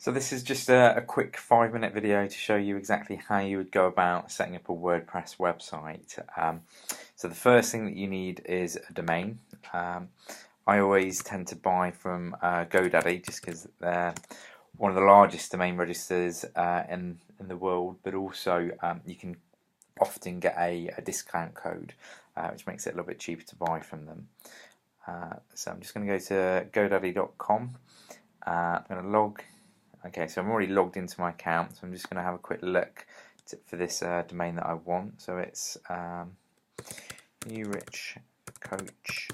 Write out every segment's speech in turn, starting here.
So this is just a quick 5-minute video to show you exactly how you would go about setting up a WordPress website. So the first thing that you need is a domain. I always tend to buy from GoDaddy just because they're one of the largest domain registers in the world, but also you can often get a discount code which makes it a little bit cheaper to buy from them. So I'm just going to go to godaddy.com. I'm going to log. Okay, so I'm already logged into my account, so I'm just going to have a quick look for this domain that I want. So it's New Rich Coach.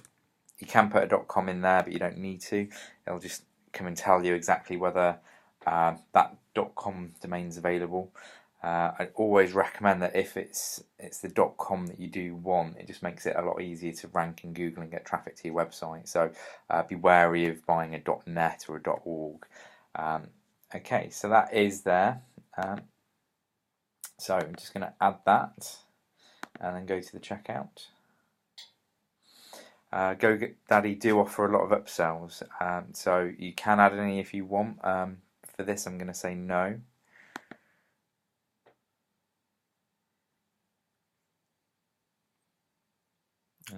You can put a .com in there, but you don't need to. It'll just come and tell you exactly whether that .com domain is available. I always recommend that if it's the .com that you do want, it just makes it a lot easier to rank in Google and get traffic to your website. So be wary of buying a .net or a .org. Okay, so that is there. So I'm just going to add that and then go to the checkout. GoDaddy do offer a lot of upsells, so you can add any if you want. For this, I'm going to say no.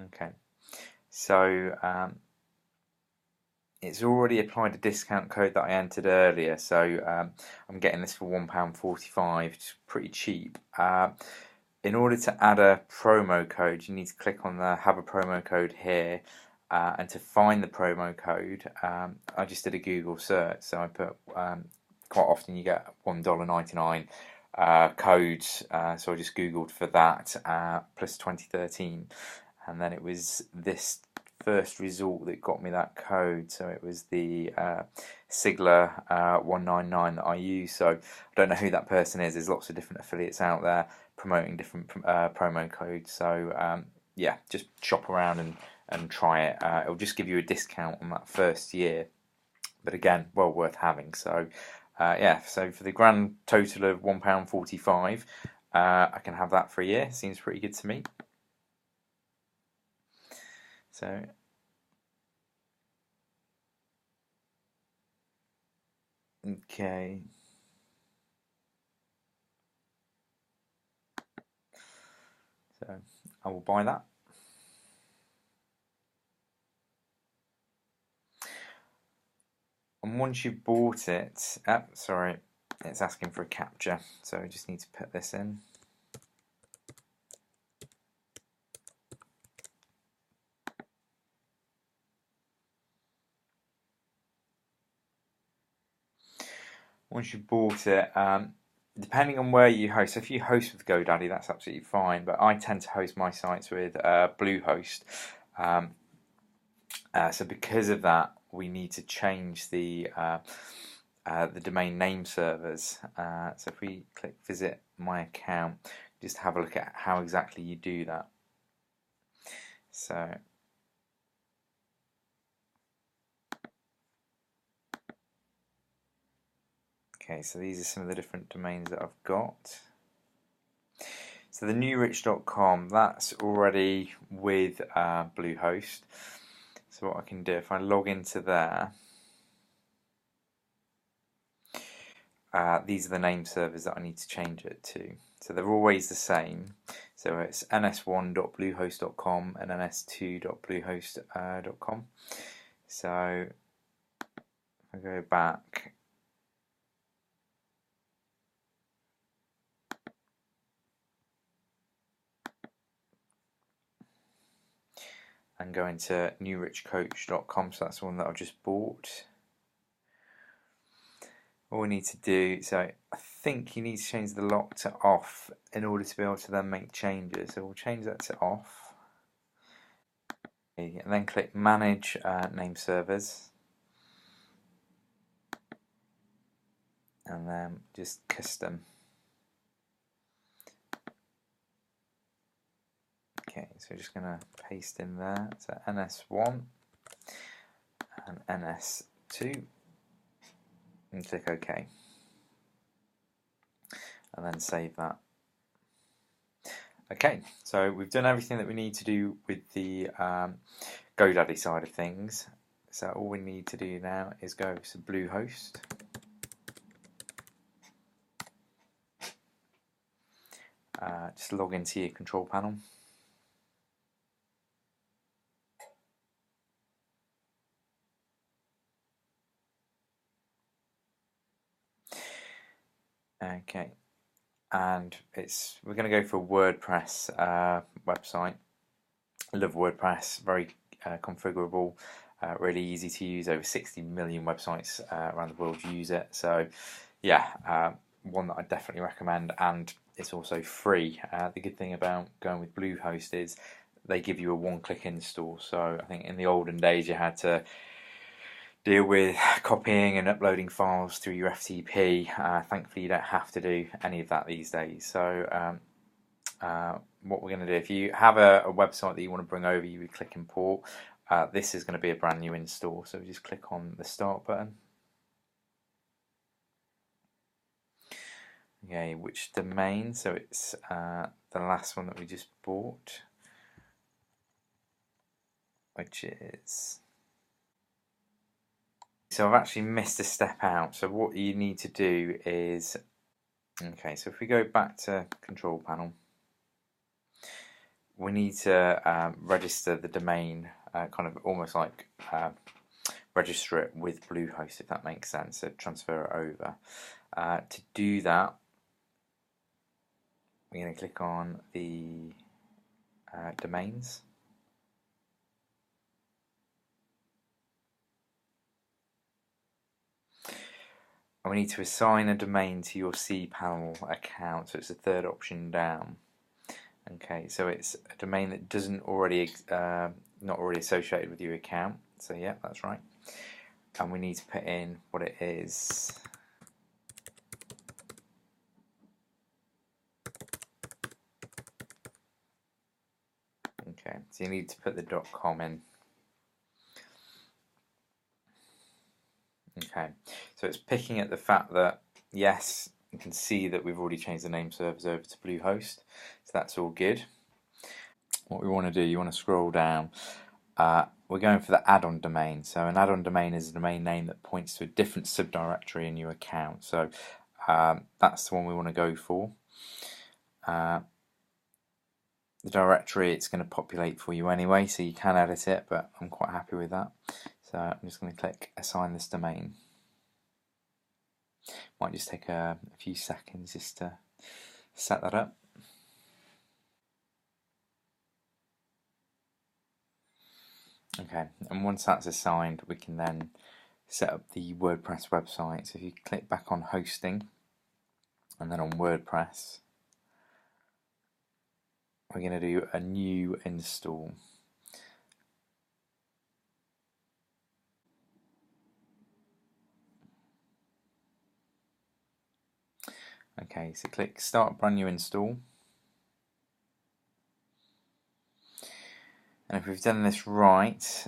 Okay, so it's already applied a discount code that I entered earlier, so I'm getting this for £1.45, which is pretty cheap. In order to add a promo code, you need to click on the have a promo code here, and to find the promo code, I just did a Google search, so I put, quite often you get $1.99 codes, so I just Googled for that, plus 2013, and then it was this first result that got me that code, so it was the Sigler 199 that I use. So I don't know who that person is. There's lots of different affiliates out there promoting different promo codes, so yeah, just shop around and try it. It'll just give you a discount on that first year, but again, well worth having. So yeah, so for the grand total of £1.45, I can have that for a year. Seems pretty good to me. So okay, so I will buy that. And once you've bought it, sorry, it's asking for a captcha, so I just need to put this in. Once you've bought it, depending on where you host, so if you host with GoDaddy, that's absolutely fine, but I tend to host my sites with Bluehost. So because of that, we need to change the domain name servers. So if we click visit my account, just have a look at how exactly you do that. So okay, so these are some of the different domains that I've got. So the newrich.com, that's already with Bluehost. So what I can do, if I log into there, these are the name servers that I need to change it to. So they're always the same. So it's ns1.bluehost.com and ns2.bluehost.com. So if I go back, and go into newrichcoach.com, so that's the one that I've just bought. All we need to do, so I think you need to change the lock to off in order to be able to then make changes. So we'll change that to off. Okay, and then click manage name servers. And then just custom. Okay, so we're just going to paste in there. So NS1 and NS2. And click OK. And then save that. Okay, so we've done everything that we need to do with the GoDaddy side of things. So all we need to do now is go to Bluehost. just log into your control panel. Okay, and we're going to go for a WordPress website. I love WordPress, very configurable, really easy to use. Over 60 million websites around the world use it. So yeah, one that I definitely recommend, and it's also free. The good thing about going with Bluehost is they give you a one-click install. So I think in the olden days you had to deal with copying and uploading files through your FTP. Thankfully, you don't have to do any of that these days. So what we're going to do, if you have a website that you want to bring over, you would click import. This is going to be a brand new install, so we just click on the start button. Okay, which domain? So it's the last one that we just bought, which is... So I've actually missed a step out. So what you need to do is, okay, so if we go back to control panel, we need to register the domain, kind of almost like register it with Bluehost, if that makes sense, so transfer it over. To do that, we're going to click on the domains. And we need to assign a domain to your cPanel account, so it's the third option down. Okay, so it's a domain that doesn't already not already associated with your account. So yeah, that's right. And we need to put in what it is. Okay, so you need to put the .com in. Okay, so it's picking at the fact that yes, you can see that we've already changed the name servers over to Bluehost, so that's all good. What we want to do, you want to scroll down. We're going for the add-on domain. So an add-on domain is a domain name that points to a different subdirectory in your account. So that's the one we want to go for. The directory, it's going to populate for you anyway, so you can edit it, but I'm quite happy with that. So I'm just going to click assign this domain. Might just take a few seconds just to set that up. Okay, and once that's assigned, we can then set up the WordPress website. So if you click back on hosting and then on WordPress, we're going to do a new install. Okay, so click start brand new install. And if we've done this right,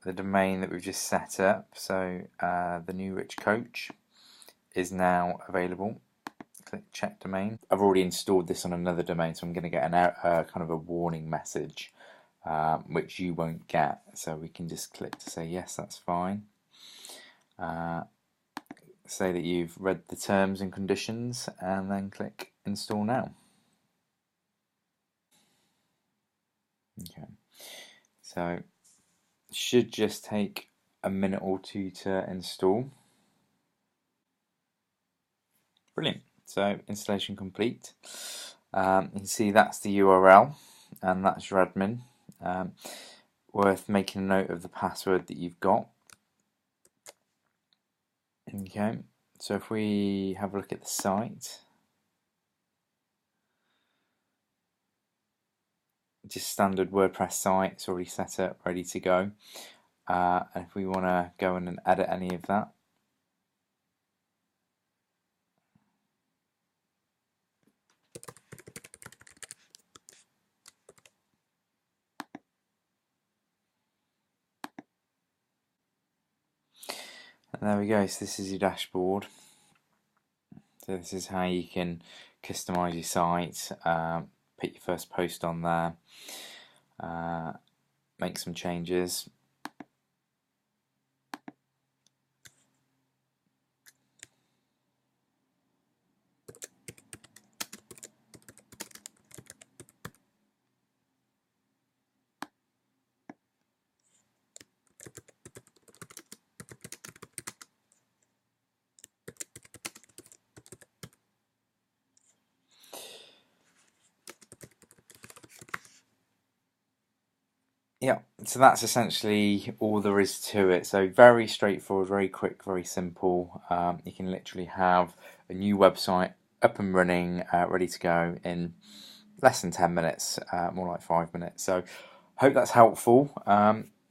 the domain that we've just set up, so the new rich coach, is now available. Click check domain. I've already installed this on another domain, so I'm going to get kind of a warning message, which you won't get. So we can just click to say yes, that's fine. Say that you've read the terms and conditions, and then click install now. Okay, so it should just take a minute or two to install. Brilliant. So installation complete. You can see that's the URL, and that's your admin. Worth making a note of the password that you've got. Okay, so if we have a look at the site, just standard WordPress site, it's already set up, ready to go. And if we want to go in and edit any of that, and there we go. So this is your dashboard. So this is how you can customize your site, put your first post on there, make some changes. So that's essentially all there is to it. So very straightforward, very quick, very simple. You can literally have a new website up and running, ready to go in less than 10 minutes, more like 5 minutes. So hope that's helpful.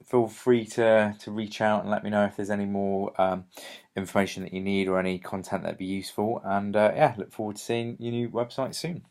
Feel free to reach out and let me know if there's any more information that you need or any content that'd be useful. And yeah, look forward to seeing your new website soon.